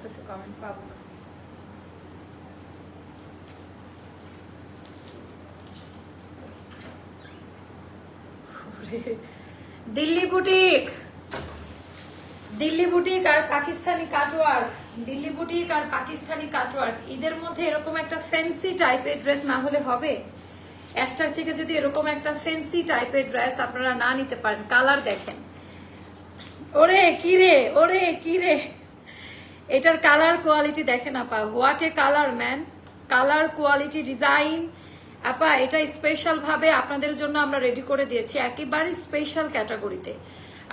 আসতেছে কমেন্ট পাবো না। দিল্লি বুটিক, দিল্লি বুটিক আর পাকিস্তানি কাটওয়ার্ক, দিল্লি বুটিক আর পাকিস্তানি কাটওয়ার্ক, ঈদের মধ্যে এরকম একটা ফ্যান্সি টাইপের ড্রেস না হলে হবে? অ্যাস্টার থেকে যদি এরকম একটা ফ্যান্সি টাইপের ড্রেস আপনারা না নিতে পারেন, কালার দেখেন, ওরে কিরে, ওরে কিরে, এটার কালার কোয়ালিটি দেখেন আপা, what a colour man, colour quality design আপা, এটা স্পেশাল ভাবে আপনাদের জন্য আমরা রেডি করে দিয়েছি, একেবারে স্পেশাল ক্যাটাগরিতে।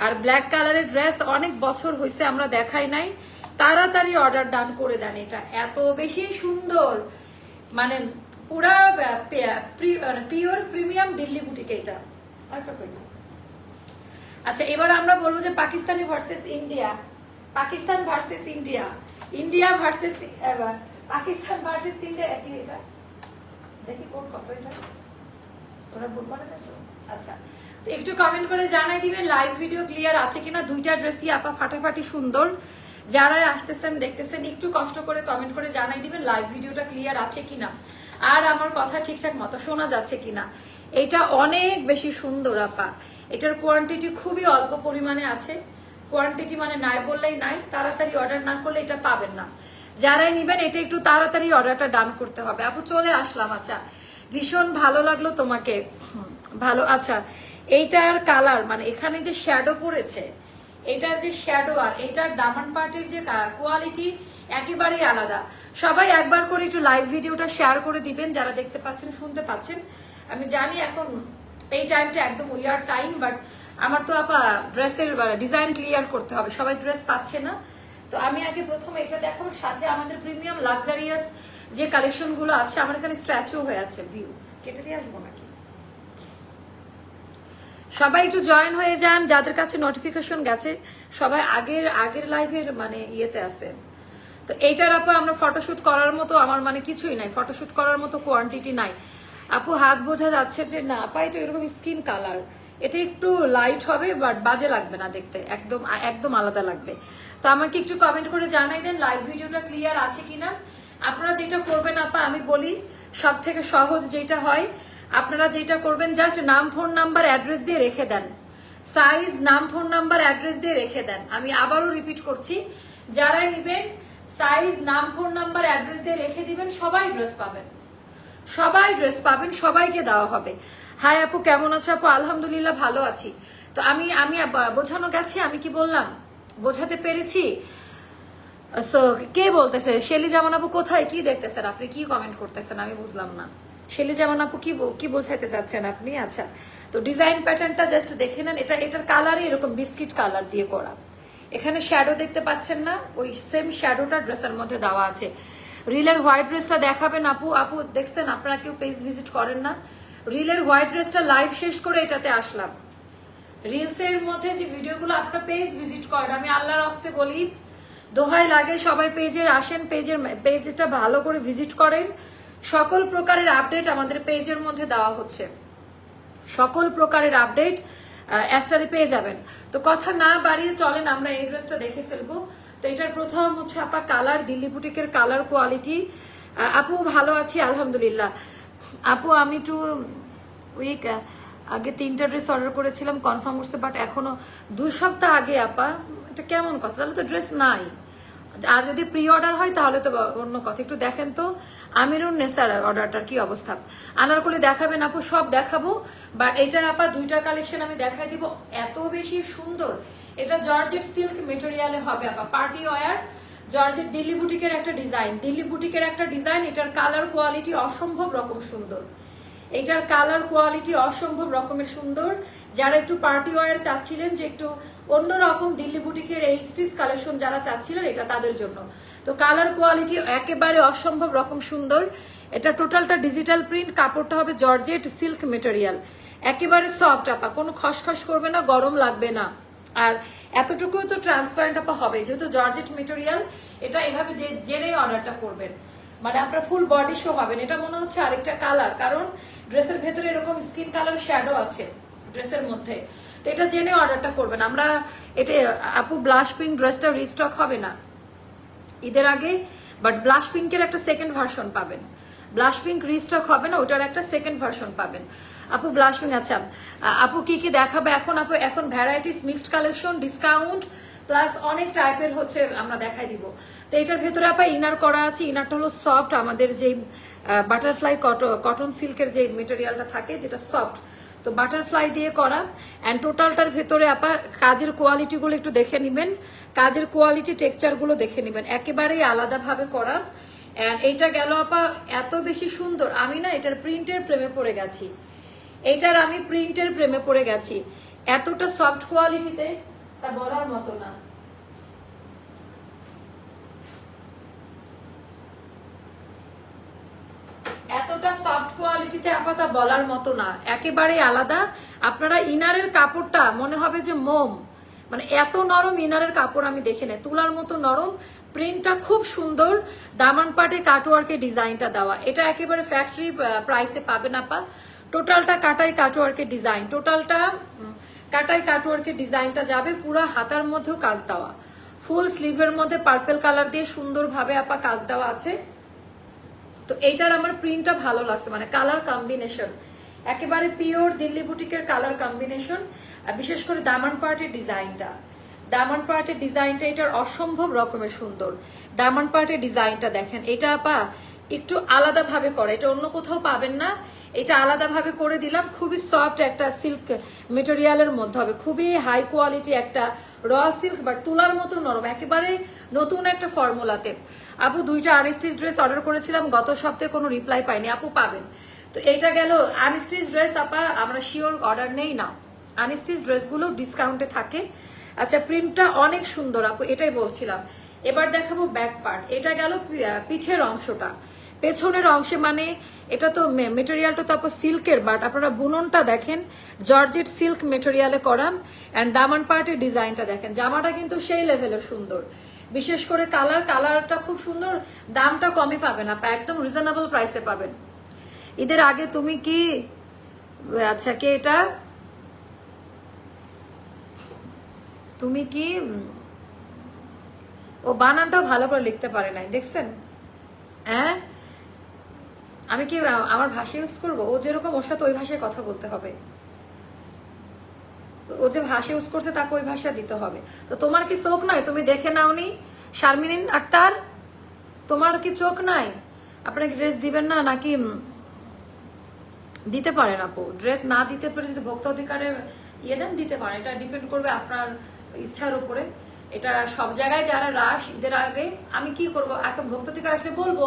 আর ব্ল্যাক কালারের ড্রেস অনেক বছর হয়েছে আমরা দেখাই নাই, তাড়াতাড়ি অর্ডার ডান করে দেন। এটা এত বেশি সুন্দর, মানে পুরা পিওর প্রিমিয়াম দিল্লি বুটিকে এটা। আচ্ছা, এবার আমরা বলবো যে Pakistani versus India, Pakistan versus India, India versus Pakistan versus India. কি এটা দেখি কোড কত, এটা ওরা বলবো না তো। আচ্ছা, একটু কমেন্ট করে জানাই দিবেন লাইভ ভিডিও ক্লিয়ার আছে কিনা। দুইটা ড্রেসই আপা ফাটাফাটি সুন্দর, যারা আসতেছেন দেখতেছেন একটু কষ্ট করে কমেন্ট করে জানাই দিবেন লাইভ ভিডিওটা ক্লিয়ার আছে কিনা, আর আমার কথা ঠিকঠাক মতো শোনা যাচ্ছে কিনা। এটা অনেক বেশি সুন্দর আপা, এটার কোয়ান্টিটি খুবই অল্প পরিমাণে আছে, কোয়ান্টিটি মানে নাই বললেই নাই, তাড়াতাড়ি অর্ডার না করলে এটা পাবেন না। যারাই নিবেন এটা একটু তাড়াতাড়ি অর্ডারটা ডান করতে হবে। আপু চলে আসলাম। আচ্ছা, ভীষণ ভালো লাগলো তোমাকে, ভালো। আচ্ছা, এইটার কালার মানে এখানে যে শ্যাডো পড়েছে, এটার যে শ্যাডো আর এটার দামান পার্টের যে কোয়ালিটি একেবারেই আলাদা। সবাই একবার করে একটু লাইভ ভিডিওটা শেয়ার করে দিবেন যারা দেখতে পাচ্ছেন শুনতে পাচ্ছেন। আমি জানি এখন এই টাইমটা একদম উইয়ার টাইম, বাট আমার তো আপা ড্রেসের ডিজাইন ক্লিয়ার করতে হবে, সবাই ড্রেস পাচ্ছে না। তো আমি আগে প্রথমে এটা দেখাবো, সাথে আমাদের প্রিমিয়াম লাক্সারিয়াস যে কালেকশন গুলো আছে, আমার এখানে স্ট্যাচু হয়ে আছে, ভিউ কেটে দিয়ে আসবো নাকি? সবাই একটু জয়েন হয়ে যান, যাদের কাছে নোটিফিকেশন গেছে সবাই আগের লাইভের মানে ইয়েতে আছে। তো এইটার আপু আমরা ফটোশুট করার মতো আমার মানে কিছুই নাই, ফটোশুট করার মতো কোয়ান্টিটি নাই আপু। হাত বোঝা যাচ্ছে যে না আপা এটা এরকম স্কিন কালার, এটা একটু লাইট হবে বাট বাজে লাগবে না দেখতে, একদম একদম আলাদা লাগবে। তো আমাকে একটু কমেন্ট করে জানাই দেন লাইভ ভিডিওটা ক্লিয়ার আছে কিনা। আপনারা যেটা করবেন আপা, আমি বলি সব থেকে সহজ যেটা হয়, আপনারা যেটা করবেন জাস্ট নাম ফোন নাম্বার অ্যাড্রেস দিয়ে রেখে দেন, সাইজ নাম ফোন নাম্বার অ্যাড্রেস দিয়ে রেখে দেন। আমি আবারও রিপিট করছি, যারাই নিবেন সাইজ নাম ফোন নাম্বার অ্যাড্রেস দিয়ে রেখে দিবেন, সবাই ড্রেস পাবেন, সবাই ড্রেস পাবেন, সবাইকে দেওয়া হবে। হাই আপু কেমন আছো? আপু আলহামদুলিল্লাহ ভালো আছি। তো আমি বোঝানো গেছি, আমি কি বললাম বোঝাতে পেরেছি? সো কে বলতেছে শেলি জামান আপু কোথায়, কি দেখতেছেন আপনি, কি কমেন্ট করতেছেন আমি বুঝলাম না। শেলি জামান আপু কি বোঝাইতে চাচ্ছেন আপনি? আচ্ছা, তো ডিজাইন প্যাটার্নটা জাস্ট দেখে নেন, এটার কালারই এরকম বিস্কিট কালার দিয়ে করা। এখানে শ্যাডো দেখতে পাচ্ছেন না, ওই সেম শ্যাডোটা ড্রেসের মধ্যে দেওয়া আছে। রিলের হোয়াইট ড্রেসটা দেখাবেন আপু? আপু দেখছেন, আপনারা কেউ পেজ ভিজিট করেন না। রিলের হোয়াইট ড্রেসটা লাইভ শেষ করে এটাতে আসলাম। রিলসের মধ্যে যে ভিডিওগুলো আপনারা পেজ ভিজিট করেন, আমি আল্লাহর হস্তে বলি দোহাই লাগে সবাই পেজে আসেন, পেজটা ভালো করে ভিজিট করেন। সকল প্রকারের আপডেট আমাদের পেজের মধ্যে দেওয়া হচ্ছে, সকল প্রকারের আপডেট অ্যাস্টারে পেয়ে যাবেন। তো কথা না বাড়িয়ে চলেন আমরা এই ড্রেসটা দেখে ফেলবো। তো এটার প্রথম হচ্ছে আপা কালার, দিল্লি বুটিকের কালার কোয়ালিটি। আপু ভালো আছি আলহামদুলিল্লাহ। আপু আমি একটু উইক আগে 3টা ড্রেস অর্ডার করেছিলাম, কনফার্ম করতে, বাট এখনো 2 সপ্তাহ আগে আপা। এটা কেমন কথা, তাহলে তো ড্রেস নাই। আর যদি প্রি অর্ডার হয় তাহলে তো অন্য কথা। একটু দেখেন তো আমিরুন নেসার অর্ডারটার কি অবস্থা। আনারকলি দেখাবেন আপু? সব দেখাবো, বাট এটা আপা 2টা কালেকশন আমি দেখাই দিব, এত বেশি সুন্দর। এটা জর্জেট সিল্ক মেটেরিয়ালে হবে আপা, পার্টি ওয়্যার জর্জেট, দিল্লি বুটিকের একটা ডিজাইন, দিল্লি বুটিকের একটা ডিজাইন। এটার কালার কোয়ালিটি অসম্ভব রকম সুন্দর, এটার কালার কোয়ালিটি অসম্ভব রকমের সুন্দর। যারা একটু পার্টি ওয়্যার চাচ্ছিলেন, যে একটু অন্যরকম দিল্লি বুটিকের এই স্টিচ কালেকশন যারা চাচ্ছিলেন, এটা তাদের জন্য। তো কালার কোয়ালিটি একেবারে অসম্ভব রকম সুন্দর। এটা টোটালটা ডিজিটাল প্রিন্ট, কাপড়টা হবে জর্জেট সিল্ক মেটেরিয়াল, একেবারে সফট আপা, কোনো খসখস করবে না, গরম লাগবে না। আর এতটুকু তো ট্রান্সপারেন্ট আপা হবে, যেহেতু জর্জেট মেটেরিয়াল। এটা এভাবে জেনে অর্ডারটা করবেন, মানে আপনার ফুল বডি শো হবেন। এটা মনে হচ্ছে আরেকটা কালার, কারণ ড্রেসের ভেতরে এরকম স্কিন কালার শ্যাডো আছে ড্রেসের মধ্যে। তো এটা জেনে অর্ডারটা করবেন। আমরা এটা আপু ব্লাশ পিঙ্ক ড্রেসটা রিস্টক হবে না, ঈদের আগে, বাট ব্লাশ পিঙ্কের একটা সেকেন্ড ভার্সন পাবেন। ব্লাশ পিঙ্ক রিস্টক হবে না, ওটার একটা সেকেন্ড ভার্সন পাবেন। আপু ব্লাশ পিঙ্ক, আচ্ছা আপু কি কি দেখাবে এখন? আপু এখন varieties mixed collection, discount plus অনেক টাইপের হচ্ছে আমরা দেখাই দিব। তো এটার ভেতরে আপা ইনার করা আছে। ইনারটা হলো সফট, আমাদের যে বাটারফ্লাই কটন সিল্কের যে মেটেরিয়ালটা থাকে যেটা সফট, তো বাটারফ্লাই দিয়ে করা। অ্যান্ড টোটালটার ভেতরে আপা কাজের কোয়ালিটিগুলো একটু দেখে নেবেন, কাজের কোয়ালিটি টেক্সচারগুলো দেখে নেবেন, একেবারেই আলাদাভাবে করা। অ্যান্ড এইটা গেল আপা এত বেশি সুন্দর, আমি না এটার প্রিন্টের প্রেমে পড়ে গেছি, এইটার আমি প্রিন্টের প্রেমে পড়ে গেছি। এতটা সফট কোয়ালিটিতে তা বলার মতো না। এতটা সফট কোয়ালিটিতে আপাতত বলার মতো না, একেবারে আলাদা। আপনারা ইনারের কাপড়টা মনে হবে যে মোম, মানে এত নরম ইনারের কাপড় আমি দেখে নেই, তুলার মতো নরম। প্রিন্টটা খুব সুন্দর, দামান পাটে কাটওয়ার্কের ডিজাইনটা দেওয়া, এটা একেবারে ফ্যাক্টরি প্রাইসে পাবেন আপা। টোটালটা কাটাই কাটওয়ার্কের ডিজাইন, টোটালটা কাটাই কাটওয়ার্কের ডিজাইনটা যাবে, পুরো হাতার মধ্যেও কাজ দেওয়া, ফুল স্লিভের মধ্যে পার্পল কালার দিয়ে সুন্দরভাবে আপা কাজ দেওয়া আছে। তো এইটার আমার প্রিন্টটা ভালো লাগছে, মানে কালার কম্বিনেশন একেবারে পিওর দিল্লি বুটিকের কালার কম্বিনেশন। বিশেষ করে দামান পার্টের ডিজাইনটা, দামান পার্টের ডিজাইনটা এটার অসম্ভব রকমের সুন্দর। দামান পার্টের ডিজাইনটা দেখেন, এটা আপা একটু আলাদাভাবে করে, এটা অন্য কোথাও পাবেন না, এটা আলাদাভাবে করে দিলাম। খুবই সফট একটা সিল্ক মেটেরিয়ালের মধ্যে হবে, খুবই হাই কোয়ালিটি একটা র সিল্ক, বাট তুলার মতো নরম, একেবারে নতুন একটা ফর্মুলাতে। আপু দুইটা আনস্টিচ ড্রেস অর্ডার করেছিলাম গত সপ্তাহে, কোনো রিপ্লাই পাইনি, আপু পাবেন। তো এইটা গেল আনস্টিচ ড্রেস আপা, আমরা শিওর অর্ডার নেই না, আনস্টিচ ড্রেসগুলো ডিসকাউন্টে থাকে। আচ্ছা প্রিন্টটা অনেক সুন্দর আপু, এটাই বলছিলাম। এবার দেখাবো ব্যাক পার্ট, এটা গেল পিঠের অংশটা, পেছনের অংশে, মানে এটা তো মেটেরিয়ালটা তো আপু সিল্কের, বাট আপনারা বুননটা দেখেন জর্জেট সিল্ক মেটেরিয়ালে করা। অ্যান্ড দামান পার্টের ডিজাইনটা দেখেন, জামাটা কিন্তু সেই লেভেলের সুন্দর, বিশেষ করে কালারটা খুব সুন্দর। দামটা কমই পাবেন আপা, একদম রিজনেবল প্রাইসে পাবেন। ঈদের আগে তুমি কি, আচ্ছা কে এটা, তুমি কি, ও বানানটাও ভালো করে লিখতে পারে নাই, দেখছেন? হ্যাঁ আমি কি আমার ভাষা ইউজ করবো? ও যেরকম ওর সাথে ওই ভাষায় কথা বলতে হবে, ও যে ভাষা ইউজ করছে তাকে ওই ভাষা দিতে হবে। তো তোমার কি চোখ নাই, তুমি দেখে নাওনি? শারমিন আক্তার, তোমার কি চোখ নাই? আপনাকে ড্রেস দিবেন না নাকি? দিতে পারেন আপু, ড্রেস না দিতে পারে যদি ভোক্তা অধিকারে ইয়ে দেন দিতে পারেন, এটা ডিপেন্ড করবে আপনার ইচ্ছার উপরে। এটা সব জায়গায় যারা রাশ ঈদের আগে, আমি কি করবো এখন ভোক্তা অধিকার আসলে বলবো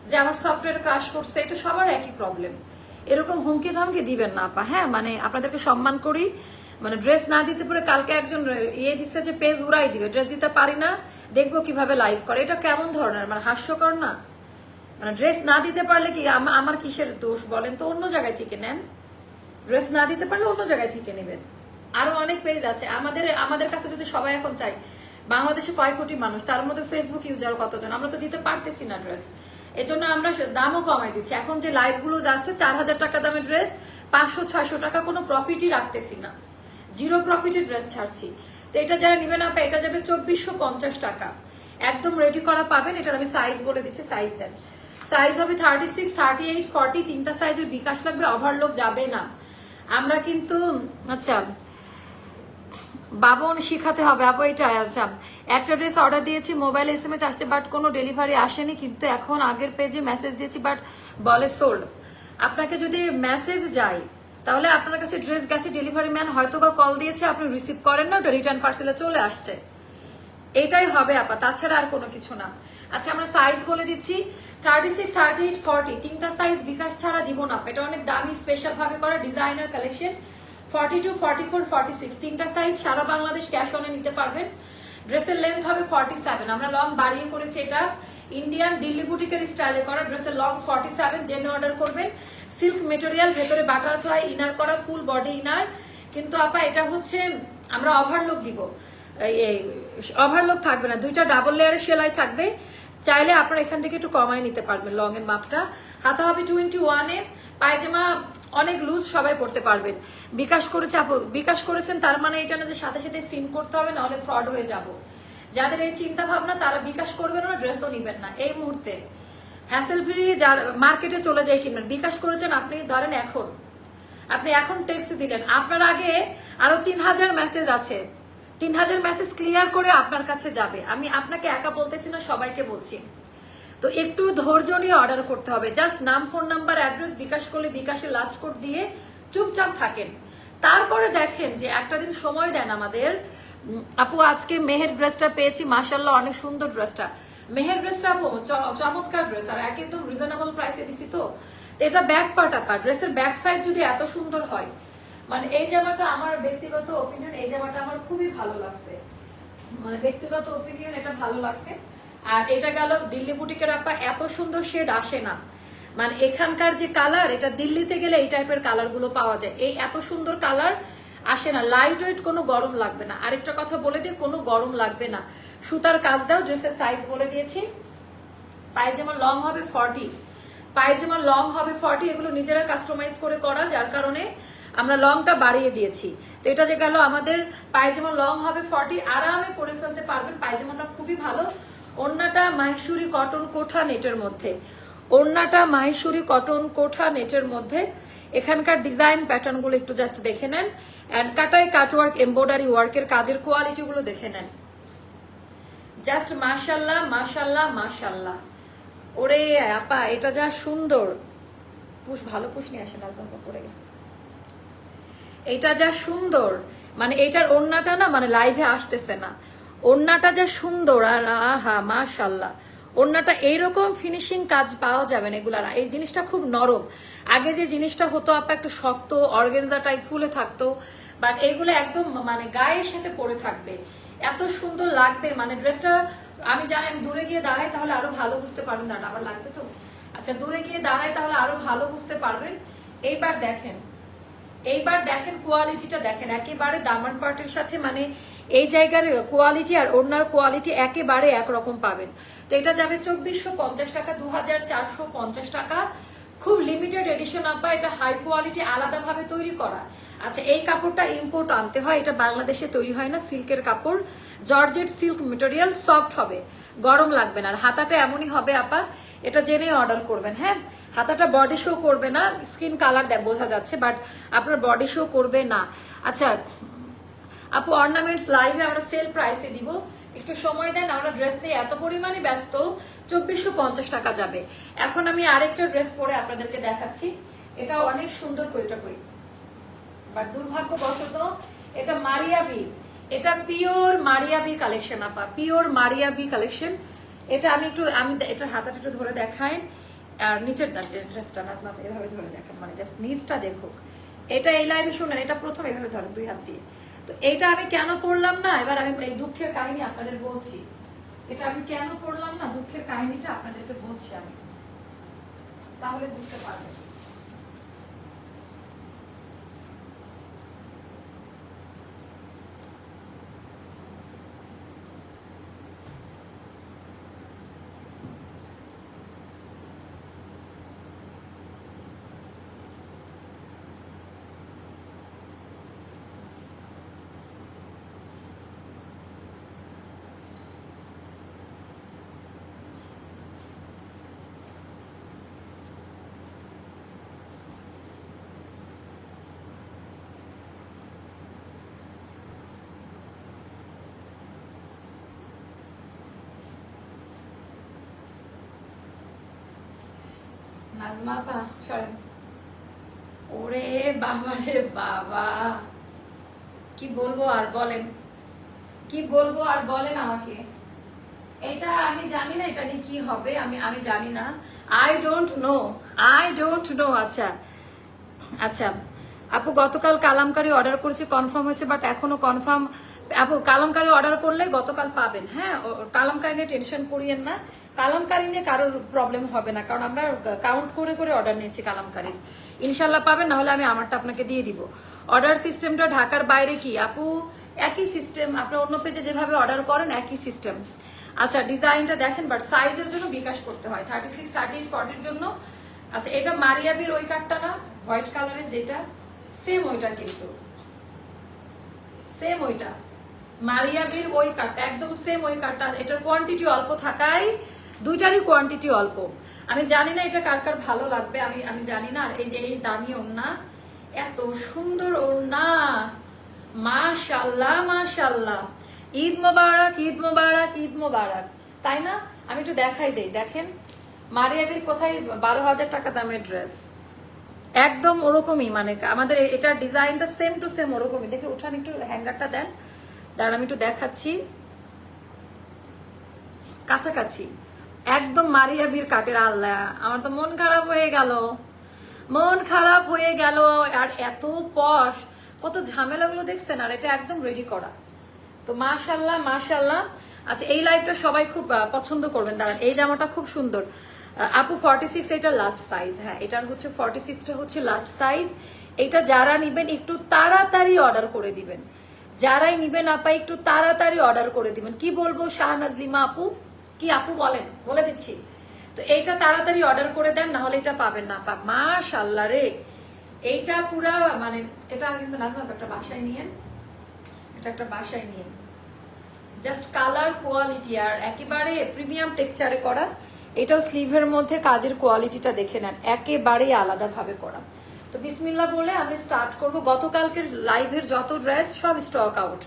যে আমার সফটওয়্যার ক্রাশ করছে, এটা সবার একই প্রবলেম। এরকম হুমকি ধামকি দিবেন না আপা, হ্যাঁ মানে আপনাদেরকে সম্মান করি, মানে ড্রেস না দিতে পারে কালকে একজন ইয়ে দিচ্ছে যে পেজ উড়াই দিবে, ড্রেস দিতে পারি না, দেখবো কিভাবে লাইভ করে, এটা কেমন ধরনের, মানে হাস্যকর না? মানে ড্রেস না দিতে পারলে কি আমার কিসের দোষ বলেন তো? অন্য জায়গায় থেকে নেন, ড্রেস না দিতে পারলে অন্য জায়গায় থেকে নেবেন। আরো অনেক পেজ আছে আমাদের কাছে, যদি সবাই এখন চাই, বাংলাদেশে কয় কোটি মানুষ, তার মধ্যে ফেসবুক ইউজার কতজন, আমরা তো দিতে পারতেছি না ড্রেস, এজন্য আমরা দামও কমাই দিচ্ছি। এখন যে লাইভ গুলো যাচ্ছে 4000 টাকা দামের ড্রেস 500-600 টাকা, কোনো প্রফিটই রাখতেছি না, জিরো প্রফিটের ড্রেস ছাড়ছি। তো এটা যারা নিবেন আপা, এটা যাবে 2450 টাকা, একদম রেডি করা পাবেন। এটার আমি সাইজ বলে দিচ্ছি, সাইজ দেন, সাইজ হবে 36, 38, 40, তিনটা সাইজের বিকাশ লাগবে, ওভারলোক যাবে না। আমরা কিন্তু আচ্ছা বাবন শিখাতে হবে আপু, এটা আচ্ছা একটা ড্রেস অর্ডার দিয়েছি, মোবাইলে SMS আসছে বাট কোনো ডেলিভারি আসেনি, কিন্তু এখন আগের পেজে মেসেজ দিয়েছি বাট বলে সোল্ড। আপনাকে যদি মেসেজ যায় তাহলে আপনার কাছে ড্রেস গেছে, ডেলিভারি ম্যান হয়তো বা কল দিয়েছে, আপনি রিসিভ করেন না, ওটা রিটার্ন পার্সেলে চলে আসছে, এটাই হবে আপা, তাছাড়া আর কোনো কিছু না। আচ্ছা আমরা সাইজ বলে দিচ্ছি, 36, 38, 40, তিনটা সাইজ বিকাশ ছাড়া দিব না, এটা অনেক দামি স্পেশাল ভাবে করা ডিজাইনার কালেকশন। 42, 44, 46 তিনটা সাইজ সারা বাংলাদেশ ক্যাশ অনে নিতে পারবেন। ড্রেসের লেন্থ হবে 47, আমরা লং বাড়িয়ে করেছি, এটা ইন্ডিয়ান দিল্লি বুটিকের স্টাইলে করা, ড্রেসের লং 47, জেনে অর্ডার করবেন। সিল্ক মেটেরিয়াল, ভেতরে বাটারফ্লাই ইনার করা, ফুল বডি ইনার, কিন্তু আপা এটা হচ্ছে আমরা ওভারলোক দিব, ওভারলোক থাকবে না, দুইটা ডাবল লেয়ারের সেলাই থাকবে, চাইলে আপনারা এখান থেকে একটু কমায় নিতে পারবেন লং এর মাপটা। হাতা হবে 21-এ, পায়জামা অনেক লুজ, সবাই পড়তে পারবেন। বিকাশ করেছে আপু, বিকাশ করেছেন তার মানে এটা না যে সাথে সাথে সিন করতে হবে, নাহলে ফ্রড হয়ে যাব। যাদের এই চিন্তা ভাবনা তারা বিকাশ করবেন না, ড্রেসও নিবেন না এই মুহূর্তে। হ্যাসেল ফ্রি যার মার্কেটে চলে যায় কিনবেন। বিকাশ করেছেন আপনি, ধরেন আপনি এখন টেক্সট দিলেন, আপনার আগে আরো 3000 মেসেজ আছে, 3000 মেসেজ ক্লিয়ার করে আপনার কাছে যাবে। আমি আপনাকে একা বলতেছি না, সবাইকে বলছি। তো একটু ধৈর্য নিয়ে অর্ডার করতে হবে। জাস্ট নাম, ফোন নাম্বার, অ্যাড্রেস বিকাশ করলে বিকাশের লাস্ট কোড দিয়ে চুপচাপ থাকেন। তারপরে দেখেন যে একটা দিন সময় দেন আমাদের। আপু আজকে মেহের ড্রেসটা পেয়েছি, মাশাআল্লাহ অনেক সুন্দর ড্রেসটা। মেহের ড্রেসটা আপু চমৎকার ড্রেস, আর একদম রিজনেবল প্রাইসে দিছি। তো এটা ব্যাক পার্ট আপা, ড্রেসের ব্যাক সাইড যদি এত সুন্দর হয়, মানে এই জামাটা আমার ব্যক্তিগত ওপিনিয়ন, এই জামাটা আমার খুবই ভালো লাগছে, মানে ব্যক্তিগত ওপিনিয়ন এটা ভালো লাগছে। আর এটা গেল দিল্লি বুটিকের আপা, এত সুন্দর শেড আসে না, মানে এখানকার যে কালার, এটা দিল্লিতে গেলে এই টাইপের কালার গুলো পাওয়া যায়, এই এত সুন্দর কালার আসে না। লাইট ওয়েট, কোনো গরম লাগবে না। আরেকটা কথা বলে দিই, কোনো গরম লাগবে না। সুতার কাজ দাও, ড্রেসের সাইজ বলে দিয়েছি। পায়জামা লং হবে 40, পায়জামা লং হবে 40। এগুলো নিজেরা কাস্টমাইজ করে করা, যার কারণে আমরা লংটা বাড়িয়ে দিয়েছি। তো এটা যে গেল আমাদের পায়জামা লং হবে 40, আরামে পরে ফেলতে পারবেন। পায়জামাটা খুবই ভালো। ওড়নাটা মাহেশ্বরী কটন কোঠা নেটের মধ্যে, ওড়নাটা মাহেশ্বরী কটন কোঠা নেটের মধ্যে। এখানকার ডিজাইন প্যাটার্ন গুলো একটু জাস্ট দেখে নেন, এন্ড কাটাই কাটওয়ার্ক, এমব্রয়ডারি ওয়ার্কের কাজের কোয়ালিটি গুলো দেখে নেন। জাস্ট মাশাল্লাহ মাশাল্লাহ মাশাল্লাহ। ওরে আপা এটা যা সুন্দর, পুষ ভালো পুষ নিয়ে আসেন, একদম পড়ে গেছে। এটা যা সুন্দর, মানে এটার ওড়নাটা না, মানে লাইভে আসতেছে না, ওড়নাটা যা সুন্দর। আর আহা মাশাল্লাহ, ওড়নাটা এইরকম ফিনিশিং কাজ পাওয়া যাবে না এগুলা। এই জিনিসটা খুব নরম। আগে যে জিনিসটা হতো আপা একটু শক্ত, অর্গেনজা টাইপ ফুলে থাকতো, বাট এইগুলো একদম মানে গায়ের সাথে পরে থাকবে, এত সুন্দর লাগবে। মানে ড্রেসটা আমি জানি, আমি দূরে গিয়ে দাঁড়াই তাহলে আরো ভালো বুঝতে পারবেন। দাঁড়া আবার লাগবে তো, আচ্ছা দূরে গিয়ে দাঁড়াই তাহলে আরো ভালো বুঝতে পারবেন। এইবার দেখেন, এইবার দেখেন কোয়ালিটিটা দেখেন, একেবারে দামান পার্টের সাথে, মানে এই জায়গার কোয়ালিটি আর ওড়নার কোয়ালিটি একেবারে একরকম পাবেন। তো এটা যাবে 2450 টাকা, 2450 টাকা। খুব লিমিটেড এডিশন আপা, এটা হাই কোয়ালিটি, আলাদাভাবে তৈরি করা। আচ্ছা এই কাপড়টা ইম্পোর্ট আনতে হয়, এটা বাংলাদেশে তৈরি হয় না। সিল্কের কাপড়, জর্জেট সিল্ক মেটেরিয়াল, সফট হবে, গরম লাগবে না। আর হাতাটা এমনই হবে আপা, এটা জেনে অর্ডার করবেন। হ্যাঁ, হাতাটা বডি শো করবে না, স্কিন কালার বোঝা যাচ্ছে, বাট আপনার বডি শো করবে না। আচ্ছা আপু অর্নামেন্টস লাইভে আমরা সেল প্রাইসে দিব, একটু সময় দেন, আমরা ড্রেস নিয়ে এত পরিমাণে ব্যস্ত। 2450 টাকা যাবে। এখন আমি আরেকটা ড্রেস পরে আপনাদেরকে দেখাচ্ছি, এটা অনেক সুন্দর। কইটা কই, বাট দুর্ভাগ্যবশত এটা মারিয়াবি, এটা পিওর মারিয়াবি কালেকশন আপা, পিওর মারিয়াবি কালেকশন। এটা আমি এটার হাতাটা একটু ধরে দেখাই, আর নিচের ড্রেসটা নাজমা এভাবে ধরে দেখান, মানে জাস্ট নিচটা দেখুক। এটা এই লাইভে শুনেন, এটা প্রথম এভাবে ধরেন 2 হাত দিয়ে। তো এইটা আমি কেন পড়লাম না, এবার আমি এই দুঃখের কাহিনী আপনাদের বলছি। এটা আমি কেন পড়লাম না, দুঃখের কাহিনীটা আপনাদেরকে বলছি আমি, তাহলে বুঝতে পারবেন। নাজমা আপা সরেন। ওরে বাবা রে বাবা, কি বলবো আর বলেন, কি বলবো আর বলেন আমাকে। এটা আমি জানি না এটা নিয়ে কি হবে, আমি জানি না। I don't know. আচ্ছা আচ্ছা আপু গতকাল কালামকারী অর্ডার করেছি, কনফার্ম হয়েছে, বাট এখনো কনফার্ম। আপু কালামকারী অর্ডার করলে গতকাল পাবেন। হ্যাঁ, কালামকারী নিয়ে টেনশন করিয়েন না, কালামকারী নিয়ে কারোর প্রবলেম হবে না, কারণ আমরা কাউন্ট করে করে অর্ডার নিয়েছি কালামকারীর। ইনশাল্লাহ পাবেন, না হলে আমি আমারটা আপনাকে দিয়ে দিব। অর্ডার সিস্টেমটা ঢাকার বাইরে কি আপু? একই সিস্টেম, আপনি অন্য পেজে যেভাবে অর্ডার করেন একই সিস্টেম। আচ্ছা ডিজাইনটা দেখেন, বাট সাইজের জন্য বিকাশ করতে হয় 36, 38, 40 জন্য। আচ্ছা এটা মারিয়াবির ওই কাটটা না, হোয়াইট কালারের যেটা, সেম ওইটা, কিন্তু সেম ওইটা মারিয়াবির ওই কাটটা একদম সেম ওই কাটটা, এটার কোয়ান্টিটি অল্প থাকায় দুইটারই কোয়ান্টিটি অল্প। আমি জানি না এটা কার কার ভালো লাগবে, আমি জানি না। আর এই যে এই দামি ওড়না, এত সুন্দর ওড়না, মাশাআল্লাহ মাশাআল্লাহ। ঈদ মোবারক, ঈদ মোবারক, ঈদ মোবারক, তাই না? আমি একটু দেখাই দেই, দেখেন মারিয়াবির কোথায় 12,000 টাকা দামের ড্রেস, একদম ওরকমই, মানে আমাদের এটার ডিজাইনটা সেম টু সেম ওরকমই। দেখে উঠান একটু, হ্যাঙ্গারটা দেন, দাঁড়ান আমি একটু দেখাচ্ছি কাছাকাছি, একদম মারিয়াবির কাটের। আল্লাহ, আমার তো মন খারাপ হয়ে গেল, মন খারাপ হয়ে গেল। আর এত পশ, কত ঝামেলাগুলো দেখছেন, আর এটা একদম রেডি করা। তো মাশাল্লাহ মাশাল্লাহ। আচ্ছা, এই লাইভটা সবাই খুব পছন্দ করবেন। দাঁড়ান, এই জামাটা খুব সুন্দর আপু, 46 এটা লাস্ট সাইজ। হ্যাঁ, এটার হচ্ছে 46টা হচ্ছে লাস্ট সাইজ। এটা যারা নিবেন একটু তাড়াতাড়ি অর্ডার করে দিবেন, যারাই নিবেন আপা একটু তাড়াতাড়ি অর্ডার করে দিবেন। কি বলবো শাহনাজলিমা আপু, কি আপু বলেন, বলে দিচ্ছি। তো এইটা তাড়াতাড়ি অর্ডার করে দেন, না হলে এটা পাবেন না আপা। মাশাআল্লাহ রে, এইটা পুরা মানে এটা কিন্তু না, একটা বাসায় নিয়েন, এটা একটা বাসায় নিয়েন। জাস্ট কালার কোয়ালিটি আর একেবারে প্রিমিয়াম টেক্সচারে করা। এটাও স্লিভের মধ্যে কাজের কোয়ালিটিটা দেখে নেন, একেবারেই আলাদাভাবে করা। তো বিসমিল্লাহ বলে আমি স্টার্ট করব। গতকালকের লাইভের যত ড্রেস সব স্টক আউট।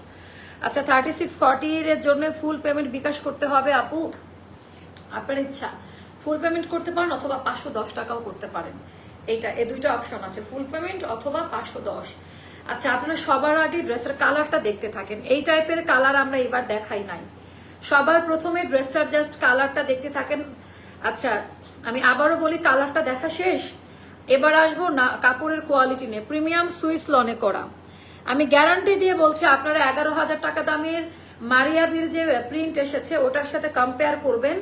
আচ্ছা, 3640 এর জন্য ফুল পেমেন্ট বিকাশ করতে হবে আপু, আপনার ইচ্ছা। ফুল পেমেন্ট করতে পারেন অথবা 510 টাকাও করতে পারেন। এইটা, এই দুইটা অপশন আছে, ফুল পেমেন্ট অথবা 510। আচ্ছা, আপনারা সবার আগে ড্রেসের কালারটা দেখতে থাকেন। এই টাইপের কালার আমরা এবার দেখাই নাই। সবার প্রথমে ড্রেসটার জাস্ট কালারটা দেখতে থাকেন। আচ্ছা, আমি আবারও বলি, কালারটা দেখা শেষ, এবার আসবো না কাপড়ের কোয়ালিটি নিয়ে। প্রিমিয়াম সুইস লনে করা, আমি গ্যারান্টি দিয়ে বলছি, আপনারা 11,000 টাকা দামের মারিয়াবির যে প্রিন্ট এসেছে ওটার সাথে কম্পেয়ার করবেন।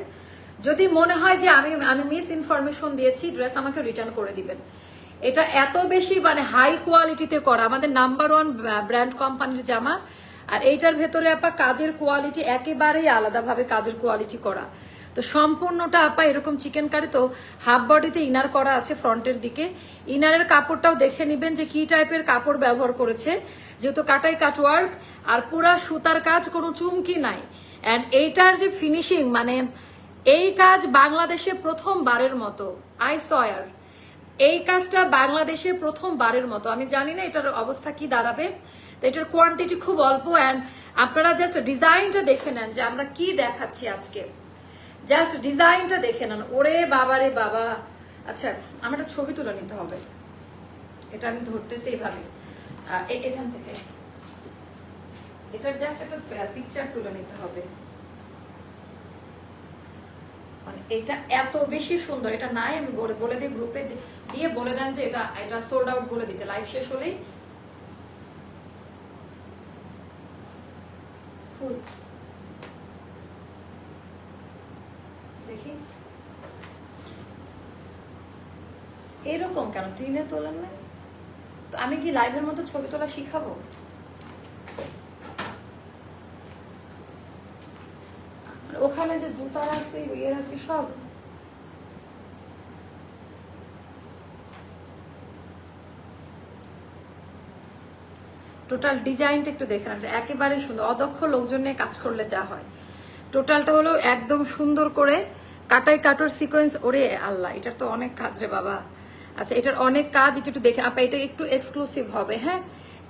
যদি মনে হয় যে আমি মিস ইনফরমেশন দিয়েছি, ড্রেস আমাকে রিটার্ন করে দিবেন। এটা এত বেশি মানে হাই কোয়ালিটিতে করা, আমাদের নাম্বার 1 ব্র্যান্ড কোম্পানির জামা। আর এইটার ভেতরে আপা কাজের কোয়ালিটি একেবারেই আলাদাভাবে কাজের কোয়ালিটি করা। তো সম্পূর্ণটা আপা এরকম চিকেন কারি, তো হাফ বডিতে ইনার করা আছে ফ্রন্টের দিকে। ইনারের কাপড়টাও দেখে নিবেন যে কি টাইপের কাপড় ব্যবহার করেছে, যেহেতু কাটাই কাটওয়ার্ক আর পুরা সুতার কাজ, কোনো চুমকি নাই। অ্যান্ড এইটার যে ফিনিশিং, মানে এই কাজ বাংলাদেশে প্রথমবারের মতো, আই সয়ার এই কাজটা বাংলাদেশে প্রথমবারের মতো। আমি জানি না এটার অবস্থা কি দাঁড়াবে। তো এটার কোয়ান্টিটি খুব অল্প। অ্যান্ড আপনারা জাস্ট ডিজাইনটা দেখে নেন যে আমরা কি দেখাচ্ছি আজকে, জাস্ট ডিজাইনটা দেখে নেন। ওরে বাবা রে বাবা। আচ্ছা, আমার একটা ছবি তুলে নিতে হবে, এটা আমি ধরতেছি এইভাবে এখান থেকে, এটার জাস্ট একটা পিকচার তুলে নিতে হবে। মানে এটা এত বেশি সুন্দর, এটা নাই আমি বলে দিই, গ্রুপে দিয়ে বলে দেন যে এটা সোল্ড আউট বলে দিতে, লাইভ শেষ হলেই। ফুল দেখি এরকম কেন, 3-এ তোলেন না? তো আমি কি লাইভের মতো ছবি তোলা শিখাবো? ওখানে যে জুতা রাখছি, ইয়ে রাখছি, সব টোটাল ডিজাইনটা একটু দেখে নেন, একেবারে সুন্দর। অদক্ষ লোকজন নিয়ে কাজ করলে যা হয়। টোটালটা হলো একদম সুন্দর করে কাটাই কাটোর সিকোয়েন্স। ওরে আল্লাহ, এটার তো অনেক কাজ রে বাবা। আচ্ছা, এটার অনেক কাজ, একটু দেখে আপা। এটা একটু এক্সক্লুসিভ হবে, হ্যাঁ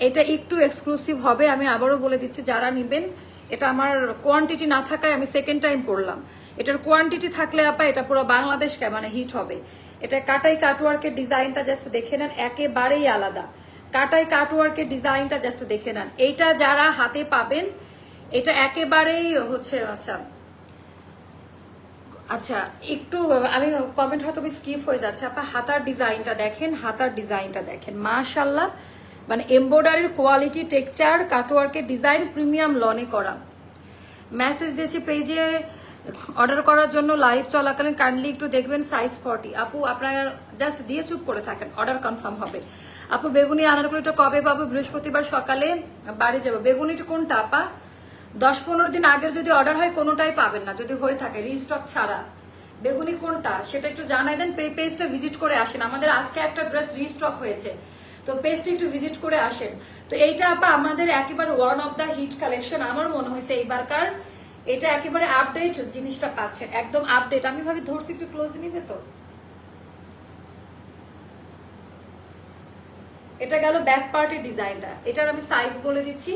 এটা একটু এক্সক্লুসিভ হবে। আমি আবারও বলে দিচ্ছি, যারা নিবেন, এটা আমার কোয়ান্টিটি না থাকায় আমি সেকেন্ড টাইম পড়লাম। এটার কোয়ান্টিটি থাকলে আপা এটা পুরো বাংলাদেশ মানে হিট হবে। এটা কাটাই কাটওয়ার্কের ডিজাইনটা জাস্ট দেখে নেন, একেবারেই আলাদা। কাটাই কাটওয়ার্কের ডিজাইনটা জাস্ট দেখে নেন। এইটা যারা হাতে পাবেন, এটা একেবারেই হচ্ছে। আচ্ছা আচ্ছা, একটু আমি কমেন্ট হয়তো স্কিপ হয়ে যাচ্ছে আপা। হাতার ডিজাইনটা দেখেন, হাতার ডিজাইনটা দেখেন, মাশাআল্লাহ। মানে এমব্রয়ডারির কোয়ালিটি, টেক্সচার, কাটওয়ার্কের ডিজাইন, প্রিমিয়াম লনে করা। মেসেজ দিয়েছি পেজে অর্ডার করার জন্য, লাইভ চলাকালীন কাইন্ডলি একটু দেখবেন সাইজ 40। আপু আপনারা জাস্ট দিয়ে চুপ করে থাকেন, অর্ডার কনফার্ম হবে। আপু বেগুনি আনারকলিটা কবে পাবো? বৃহস্পতিবার সকালে বাড়ি যাবো। বেগুনিটা কোনটা আপা? 10-15 দিন আগের যদি অর্ডার হয় কোনোটাই পাবেন না, যদি হয়ে থাকে রিস্টক ছাড়া। বেগুনি কোনটা সেটা একটু জানাই দেন, পেজটা ভিজিট করে আসেন। আমাদের আজকে একটা ড্রেস রিস্টক হয়েছে, তো পেজটা একটু ভিজিট করে আসেন। তো এইটা আপা আমাদের একেবারে one of the hit collection আমার মনে হয়েছে এইবারকার। এটা একেবারে আপডেট জিনিসটা পাচ্ছেন, একদম আপডেট। আমি ভাবি ধরছি একটু ক্লোজ নিবে তো। এটা গেল ব্যাক পার্টের ডিজাইনটা। এটার আমি সাইজ বলে দিচ্ছি।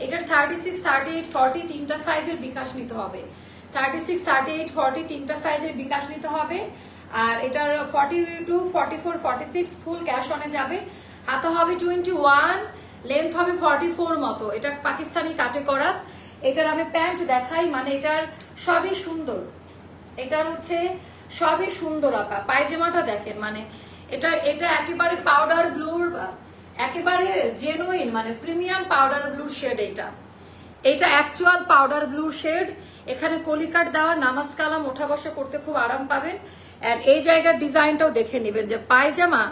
এটার 36, 38, 40 তিনটা সাইজের বিকাশ নিতে হবে। 36, 38, 40 তিনটা সাইজের বিকাশ নিতে হবে। আর এটার 42, 44, 46 ফুল ক্যাশ অনে যাবে। হাতে হবে 21, লেন্থ হবে 44 মতো। এটা পাকিস্তানি কাটে করা। এটার আমি প্যান্ট দেখাই, মানে এটার সবই সুন্দর। এটার হচ্ছে সবই সুন্দর আপা। পায়জামাটা দেখেন, মানে এটা এটা একেবারে পাউডার ব্লুর, একেবারে জেনুইন মানে প্রিমিয়াম পাউডার ব্লুর শেড। এটা অ্যাকচুয়াল পাউডার ব্লুর শেড। এখানে কলিকাট দেওয়া, নামাজ কালাম ওঠা বসা করতে খুব আরাম পাবেন। এন্ড এই জায়গার ডিজাইনটাও দেখে নেবেন যে পায়জামা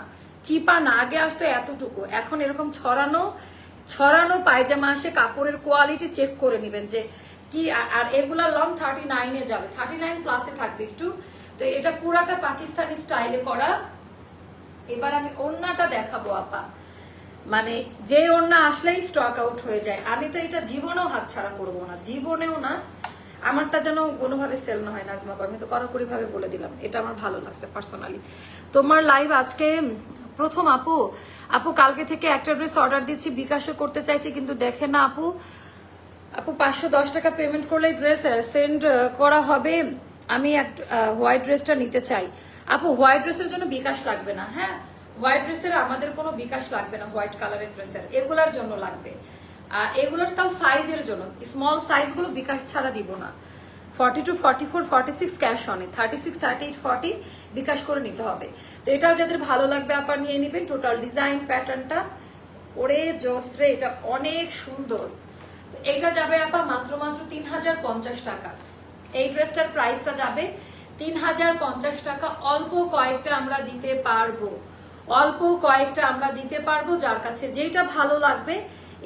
চিপা না আগে আসতো এতটুকু, এখন এরকম ছড়ানো ছড়ানো পায়জামা আসে। কাপড়ের কোয়ালিটি চেক করে নেবেন যে কি। আর এগুলা লং 39-এ যাবে, 39 প্লাসে থাকবে একটু। তো এটা পুরাটা পাকিস্তানি স্টাইলে করা। এবার আমি ওড়নাটা দেখাবো আপা, মানে যে ওড়না আসলেই স্টক আউট হয়ে যায়। আমি তো এটা জীবনেও হাতছাড়া করবো না, জীবনেও না। আমারটা যেন কোনোভাবে সেল না হয় নাজমা, আমি তো কড়াকড়ি ভাবে বলে দিলাম। এটা আমার ভালো লাগছে পার্সোনালি। তোমার লাইভ আজকে প্রথম আপু। আপু কালকে থেকে একটা ড্রেস অর্ডার দিচ্ছি, বিকাশও করতে চাইছি কিন্তু দেখে না আপু। আপু 510 টাকা পেমেন্ট করলে ড্রেস সেন্ড করা হবে। আমি হোয়াইট ড্রেসটা নিতে চাই। আপু হোয়াইট ড্রেসের জন্য বিকাশ লাগবে না। হ্যাঁ, হোয়াইট ড্রেসের আমাদের কোনো বিকাশ লাগবে না। হোয়াইট কালারের ড্রেসের এগুলার জন্য লাগবে। আর এগুলোর তাও সাইজের জন্য, স্মল সাইজগুলো বিকাশ ছাড়া দিব না। 42, 44, 46 ক্যাশ অনে, 36, 38, 40 বিকাশ করে নিতে হবে। তো এটাও যাদের ভালো লাগবে আপা নিয়ে নেবেন। টোটাল ডিজাইন প্যাটার্নটা ওরে জোসরে, এটা অনেক সুন্দর। তো এইটা যাবে আপা মাত্র 3050 টাকা। এই ড্রেসটার প্রাইসটা যাবে 3050 টাকা। অল্প কয়েকটা আমরা দিতে পারবো, অল্প কয়েকটা আমরা দিতে পারবো। যার কাছে যেটা ভালো লাগবে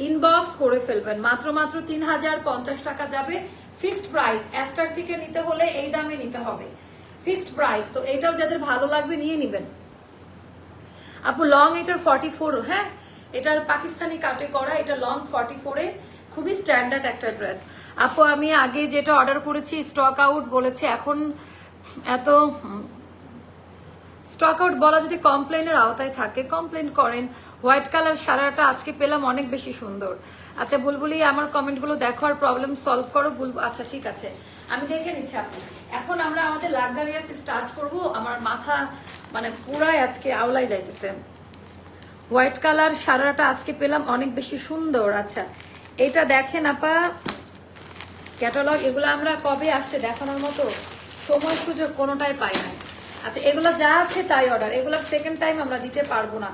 ইনবক্স করে ফেলবেন। মাত্র 3050 টাকা যাবে। ফিক্সড প্রাইস, অ্যাস্টার থেকে নিতে হলে এই দামে নিতে হবে, ফিক্সড প্রাইস। তো এটাও যাদের ভালো লাগবে নিয়ে নিবেন আপু। লং এটার 44, হ্যাঁ এটার পাকিস্তানি কাটে করা। এটা লং 44-এ খুবই স্ট্যান্ডার্ড একটা ড্রেস আপু। আমি আগে যেটা অর্ডার করেছি স্টক আউট বলেছে, এখন এত স্টক আউট বলা যদি কমপ্লেনের আওতায় থাকে কমপ্লেন করেন। হোয়াইট কালার সারাটা আজকে পেলাম, অনেক বেশি সুন্দর। আচ্ছা বুলবুলি আমার কমেন্টগুলো দেখো আর প্রবলেম সলভ করো বুলবুল। আচ্ছা ঠিক আছে, আমি দেখে নিচ্ছি আপু। এখন আমরা আমাদের লাক্সারিয়াস স্টার্ট করব। আমার মাথা মানে পুরাই আজকে আওলাই যাইতেছে। হোয়াইট কালার সারাটা আজকে পেলাম, অনেক বেশি সুন্দর। আচ্ছা এটা দেখেন আপা, ক্যাটালগ এগুলো আমরা কবে আসছে দেখানোর মতো সময় সুযোগ কোনোটাই পাই না। আচ্ছা এগুলো যা আছে তাই অর্ডার, এগুলো সেকেন্ড টাইম আমরা দিতে পারবো না।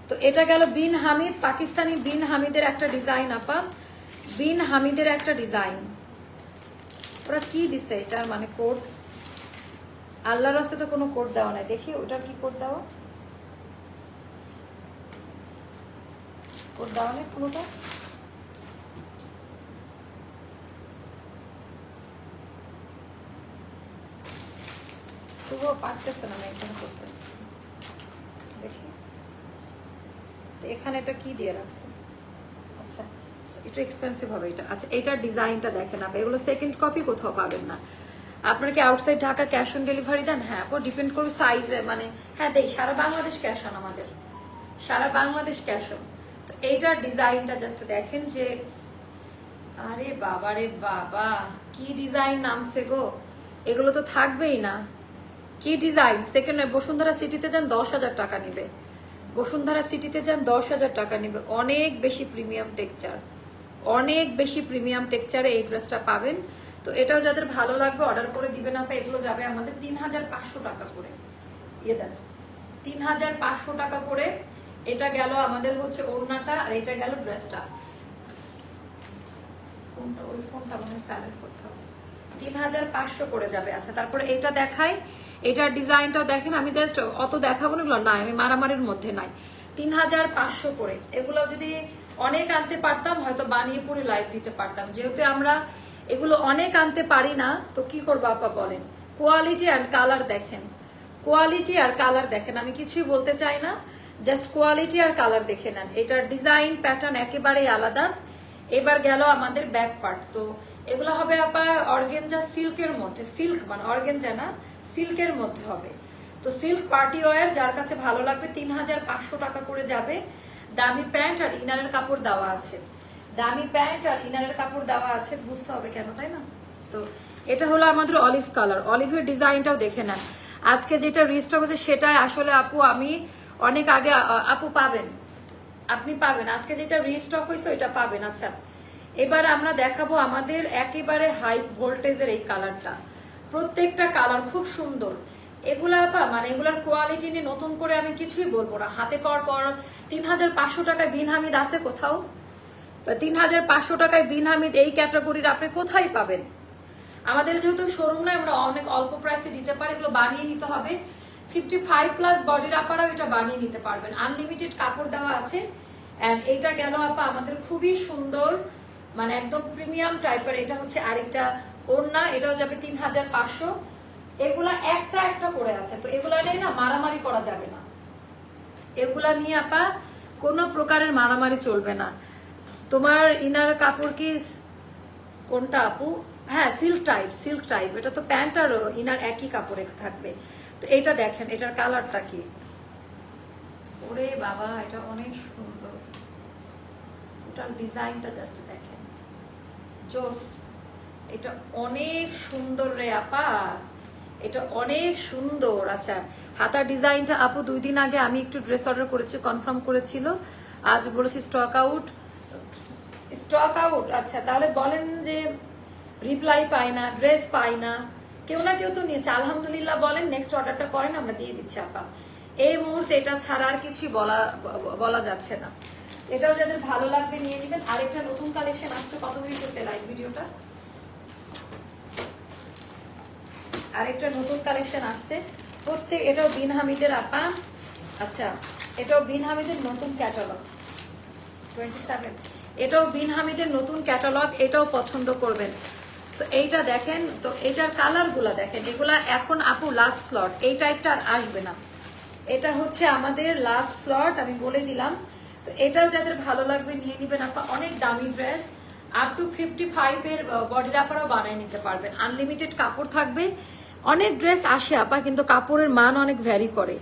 তো এটা গেল বিন হামিদ, পাকিস্তানি বিন হামিদের একটা ডিজাইন আপা। বিন হামিদের একটা ডিজাইন, ওরা কি দিছে এটা মানে কোড? আল্লাহর রাস্তায় তো কোনো কোড দেওয়া নাই। দেখি ওটার কি কোড দেওয়া, কোড দেওয়া নেই কোনোটা। তবুও পারতেছে না মেনটেন করতে। দেখি তো এখানে এটা কি দিয়ে রাখছে। আচ্ছা একটু এক্সপেন্সিভ হবে এটা। আচ্ছা এটার ডিজাইনটা দেখেন আপনি, এগুলো সেকেন্ড কপি কোথাও পাবেন না। আপনার কি outside Dhaka cash on delivery দেন? হ্যাঁ আপু ডিপেন্ড করবে সাইজে, মানে হ্যাঁ দেই। সারা বাংলাদেশ ক্যাশ অন, আমাদের সারা বাংলাদেশ ক্যাশ অন। তো এইটার ডিজাইনটা জাস্ট দেখেন যে আরে বাবা রে বাবা, কি ডিজাইন নামছে গো। এগুলো তো থাকবেই না। কি ডিজাইন। সেকেন্ড বসুন্ধরা সিটিতে যান 10,000 টাকা নিবে, বসুন্ধরা সিটিতে যান 10,000 টাকা নিবে। অনেক বেশি প্রিমিয়াম টেক্সচার, অনেক বেশি প্রিমিয়াম টেক্সচারে এই ড্রেসটা পাবেন। তো এটাও যাদের ভালো লাগবে অর্ডার করে দিবেন আপা। এগুলো যাবে আমাদের 3500 টাকা করে। ইয়ে দেন 3500 টাকা করে। এটা গেল আমাদের হচ্ছে ওড়নাটা, আর এটা গেল ড্রেসটা। কোনটা ওই ফোনটা মানে সাইলেন্ট করতে হবে। 3500 করে যাবে। আচ্ছা তারপরে এটা দেখাই, এটার ডিজাইনটাও দেখেন। আমি জাস্ট অত দেখাবো না, এগুলো নাই, আমি মারামারির মধ্যে নাই। 3500 করে। এগুলো যদি অনেক আনতে পারতাম হয়তো বানিয়ে পুরো লাইভ দিতে পারতাম। যেহেতু আমরা এগুলো অনেক আনতে পারি না, তো কি করবো আপা বলেন। কোয়ালিটি আর কালার দেখেন, কোয়ালিটি আর কালার দেখেন। আমি কিছুই বলতে চাই না, জাস্ট কোয়ালিটি আর কালার দেখে নেন। এটার ডিজাইন প্যাটার্ন একেবারেই আলাদা। এবার গেল আমাদের ব্যাক পার্ট। তো এগুলো হবে আপা অর্গেনজা সিল্কের মধ্যে, সিল্ক মানে অর্গেনজা না, সিল্কের মধ্যে হবে। তো সিল্ক পার্টি ওয়্যার, যার কাছে ভালো লাগবে 3500 টাকা করে যাবে। দামি প্যান্ট আর ইনারের কাপড় দেওয়া আছে, দামি প্যান্ট আর ইনারের কাপড় দেওয়া আছে, বুঝতে হবে কেন, তাই না? তো এটা হলো আমাদের অলিভ কালার। অলিভের ডিজাইনটাও দেখে নেন। আজকে যেটা রিস্টক হচ্ছে সেটাই আসলে আপু আমি অনেক আগে আপু পাবেন, আপনি পাবেন আজকে যেটা রিস্টক হয়েছে এটা পাবেন। আচ্ছা, এবার আমরা দেখাবো আমাদের একেবারে হাই ভোল্টেজের এই কালারটা। প্রত্যেকটা কালার খুব সুন্দর। এগুলা আপা মানে এগুলার কোয়ালিটি নিয়ে নতুন করে আমি কিছুই বলবো না। হাতে পাওয়ার পর 3500 টাকায় বিন হামিদ আছে কোথাও? 3500 টাকায় বিন হামিদ এই ক্যাটাগরির আপনি কোথায় পাবেন? আমাদের যেহেতু শোরুম নাই, আমরা অনেক অল্প প্রাইসে দিতে পারি। এগুলো বানিয়ে নিতে হবে। 55+ বডির আপারাও এটা বানিয়ে নিতে পারবেন। আনলিমিটেড কাপড় দেওয়া আছে। এন্ড এইটা গেল আপা আমাদের খুবই সুন্দর, মানে একদম প্রিমিয়াম টাইপের। এটা হচ্ছে আরেকটা ওড়না, এটাও যাবে 3500। এগুলা একটা একটা করে আছে, তো এগুলা নিয়ে না মারামারি করা যাবে না। এগুলা নিয়ে আপা কোনো প্রকারের মারামারি চলবে না। তোমার ইনার কাপড় কি কোনটা আপু? হ্যাঁ, সিল্ক টাইপ, সিল্ক টাইপ। এটা তো প্যান্ট আর ইনার একই কাপড়ে থাকবে। তো এটা দেখেন, এটার কালারটা কি, ওরে বাবা এটা অনেক সুন্দর। ওটার ডিজাইনটা জাস্ট দেখেন, জোস। এটা অনেক সুন্দর রে আপা, এটা অনেক সুন্দর। আচ্ছা, হাতার ডিজাইনটা আপু 2 দিন আগে আমি একটু ড্রেস অর্ডার করেছি, কনফার্ম করেছিল, আজ বলেছি স্টক আউট, স্টক আউট। আচ্ছা, তাহলে বলেন যে রিপ্লাই পাই না, ড্রেস পাই না, কেউ না কেউ তো নিয়েছে। আলহামদুলিল্লাহ বলেন, নেক্সট অর্ডারটা করেন, আমরা দিয়ে দিচ্ছি আপা। এই মুহূর্তে এটা ছাড়া আর কিছুই বলা যাচ্ছে না। এটাও যাদের ভালো লাগবে নিয়ে নেবেন। আরেকটা নতুন কালেকশন আসছে, কত মিনিট হচ্ছে লাইভ ভিডিওটা? আরেকটা নতুন কালেকশন আসছে প্রত্যেক, এটাও বিন হামিদের আপা। আচ্ছা, এটাও বিন হামিদের নতুন ক্যাটালগ 27, এটাও বিন হামিদের নতুন ক্যাটালগ, এটাও পছন্দ করবেন। এইটা দেখেন, তো এটার কালার গুলা দেখেন। এগুলা এখন আপু লাস্ট স্লট, এই টাইপটা আর আসবে না। এটা হচ্ছে আমাদের লাস্ট স্লট, আমি বলে দিলাম। তো এটাও যাদের ভালো লাগবে নিয়ে নিবেন আপা। অনেক দামি ড্রেস, আপ টু 55 এর বডির আপারাও বানিয়ে নিতে পারবেন। আনলিমিটেড কাপড় থাকবে। অনেক ড্রেস আসে আপা, কিন্তু কাপড়ের মান অনেক ভ্যারি করে।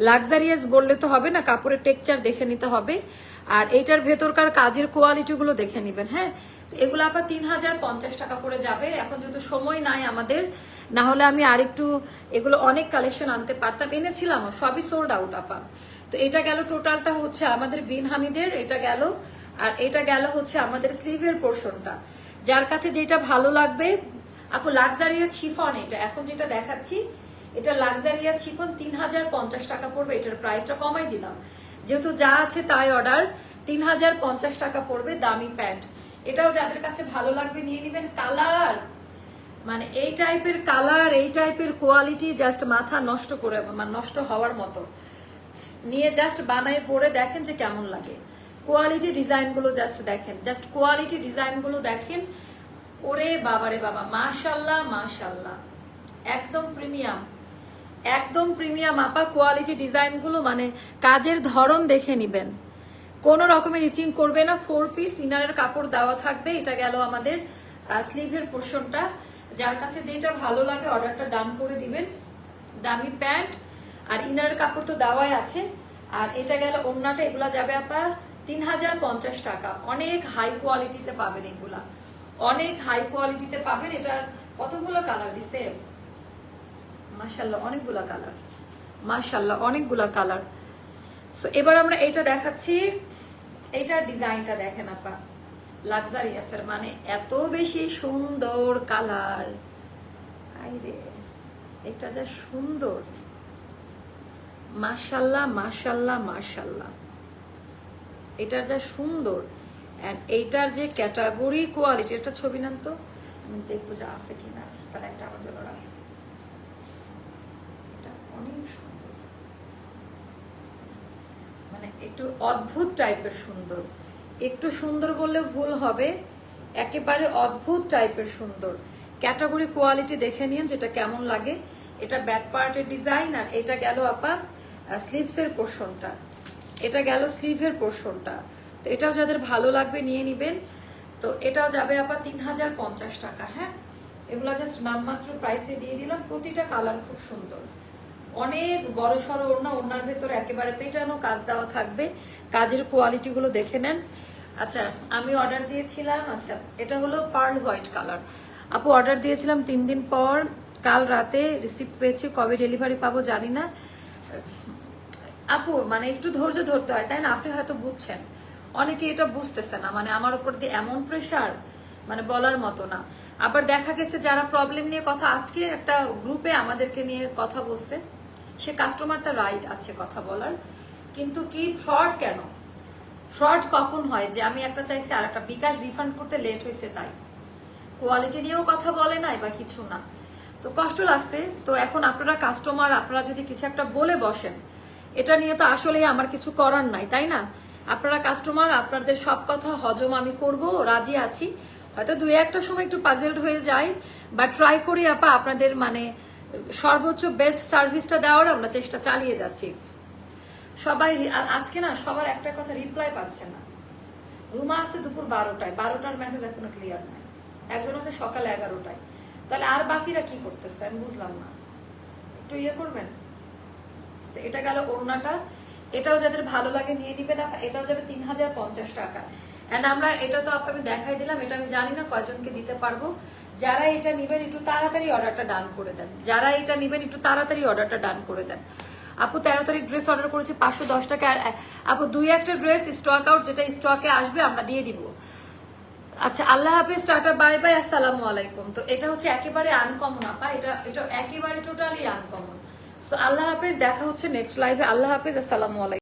লাক্সারিয়াস বললে তো হবে না, কাপড়ের টেক্সচার দেখে নিতে হবে। আর এইটার ভেতরকার কাজের কোয়ালিটি গুলো দেখে নিবেন। হ্যাঁ, এগুলো আপা 3050 টাকা করে যাবে। এখন যেহেতু সময় নাই আমাদের, না হলে আমি আরেকটু এগুলো অনেক কালেকশন আনতে পারতাম, এনেছিলাম, সবই সোল্ড আউট আপা। তো এটা গেল টোটালটা হচ্ছে আমাদের বিন হামিদের, এটা গেল। আর এটা গেল হচ্ছে আমাদের স্লিভের পোর্শনটা। যার কাছে যেটা ভালো লাগবে আপু, লাক্সারিয়া শিফন, এটা এখন যেটা দেখাচ্ছি এটা লাক্সারিয়া শিফন 3050 টাকা পড়বে। এটার প্রাইসটা কমাই দিলাম, যেহেতু যা আছে তাই অর্ডার। 3050 টাকা পড়বে, দামি প্যান্ট। এটাও যাদের কাছে ভালো লাগবে নিয়ে নেবেন। কালার মানে এই টাইপের কালার, এই টাইপের কোয়ালিটি জাস্ট মাথা নষ্ট করে, মানে নষ্ট হওয়ার মতো। নিয়ে জাস্ট বানায় পরে দেখেন যে কেমন লাগে। কোয়ালিটি ডিজাইন গুলো জাস্ট দেখেন, জাস্ট কোয়ালিটি ডিজাইন গুলো দেখেন। ওরে বাবারে বাবা, মাশাল্লাহ মাশাল্লাহ, একদম প্রিমিয়াম, একদম প্রিমিয়াম আপা। কোয়ালিটি ডিজাইন গুলো মানে কাজের ধরন দেখে নিবেন, কোন রকমের ইচিং করবে না। 4 পিস ইনারের কাপড় দেওয়া থাকবে। এটা গেল আমাদের স্লিভের পোর্শনটা। যার কাছে যেটা ভালো লাগে অর্ডারটা ডান করে দিবেন। দামি প্যান্ট আর ইনারের কাপড় তো দেওয়াই আছে। আর এটা গেল ওড়নাটা, এগুলা যাবে আপা 3050 টাকা। অনেক হাই কোয়ালিটিতে পাবেন, এগুলা অনেক হাই কোয়ালিটিতে পাবেন। এটার কতগুলো কালার দিছে, মাশাল্লাহ অনেকগুলা কালার, মাশাল্লাহ অনেকগুলা কালার। সো এবার আমরা এটা দেখাচ্ছি। এইটার ডিজাইনটা দেখেন আপা, লাক্সারিয়াসের, মানে এত বেশি সুন্দর কালার। আইরে এটা যা সুন্দর, মাশাল্লাহ মাশাল্লাহ মাশাল্লাহ, এটা যা সুন্দর। এন্ড এইটার যে ক্যাটাগরি কোয়ালিটি, একটা ছবি নেন তো, আমি দেখবো যে আছে কিনা, তাহলে একটা আমার জন্য রাখ। এটা অনেক সুন্দর, মানে একটু অদ্ভুত টাইপের সুন্দর। একটু সুন্দর বললে ভুল হবে, একেবারে অদ্ভুত টাইপের সুন্দর। ক্যাটাগরি কোয়ালিটি দেখে নিন যেটা কেমন লাগে। এটা ব্যাক পার্টের ডিজাইন, আর এটা গেল আপা স্লিভসের পোর্শনটা। এটা গেল স্লিভের পোর্শনটা। তো এটাও যাদের ভালো লাগবে নিয়ে নিবেন। তো এটাও যাবে আবার 3050 টাকা। হ্যাঁ, এগুলা জাস্ট নামমাত্র প্রাইসে দিয়ে দিলাম। প্রতিটা কালার খুব সুন্দর, অনেক বড় সড়ো ওড়না, ওড়নার ভেতরে একেবারে পেটানো কাজ দেওয়া থাকবে। কাজের কোয়ালিটি গুলো দেখে নেন। আচ্ছা, আমি অর্ডার দিয়েছিলাম, আচ্ছা এটা হলো পার্ল হোয়াইট কালার। আপু অর্ডার দিয়েছিলাম 3 দিন পর, কাল রাতে রিসিভ পেয়েছি, কবে ডেলিভারি পাবো জানি না। আপু মানে একটু ধৈর্য ধরতে হয়, তাই না? আপনি হয়তো বুঝছেন, অনেকে এটা বুঝতেছে না। মানে আমার উপর দিয়ে এমন প্রেশার, মানে বলার মতো না। আবার দেখা গেছে যারা প্রবলেম নিয়ে কথা, আজকে একটা গ্রুপে আমাদেরকে নিয়ে কথা বলছে, সে কাস্টমার, তার রাইট আছে কথা বলার, কিন্তু কি ফ্রড কেন? ফ্রড কখন হয় যে আমি একটা চাইছি আর একটা বিকাশ রিফান্ড করতে লেট হয়েছে, তাই কোয়ালিটি নিয়েও কথা বলে নাই বা কিছু না। তো কষ্ট লাগছে। তো এখন আপনারা কাস্টমার, আপনারা যদি কিছু একটা বলে বসেন, এটা নিয়ে তো আসলে আমার কিছু করার নাই, তাই না? আপনারা কাস্টমার, আপনাদের সব কথা হজম আমি করব, রাজি আছি। হয়তো 2-1টা সময় একটু পাজেলড হয়ে যায়, বা ট্রাই করি আপা আপনাদের মানে সর্বোচ্চ বেস্ট সার্ভিসটা দেওয়ার আমরা চেষ্টা চালিয়ে যাচ্ছি। সবাই আজকে না সবার একটা কথা রিপ্লাই পাচ্ছে না। রুমা আছে দুপুর 12টায়, 12টার মেসেজ এখনো ক্লিয়ার নাই। একজন আছে সকাল 11টায়। তাহলে আর বাকিরা কি করতেছে আমি বুঝলাম না, একটু ইয়ে করবেন। তো এটা গেল ওড়নাটা। এটাও যাদের ভালো লাগে নিয়ে নিবেন। এটাও যাবে 3050 টাকা। এন্ড আমরা এটা তো আপনাকে দেখাই দিলাম, এটা আমি জানি না কয়জনকে দিতে পারবো। যারা এটা নিবেন একটু তাড়াতাড়ি অর্ডারটা ডান করে দেন। যারা এটা নিবেন একটু তাড়াতাড়ি অর্ডারটা ডান করে দেন। আপু 13 তারিখ ড্রেস অর্ডার করেছি 510 টাকা। আর আপু 2-1টা ড্রেস স্টক আউট, যেটা স্টকে আসবে আমরা দিয়ে দিব। আচ্ছা, আল্লাহ হাফেজ, টাটা, বাই বাই, আসসালামু আলাইকুম। তো এটা হচ্ছে একেবারে আনকমন আপা, এটা একেবারে টোটালি আনকমন। সো আল্লাহ হাফেজ, দেখা হচ্ছে নেক্সট লাইভে। আল্লাহ হাফেজ, আসসালামু আলাইকুম।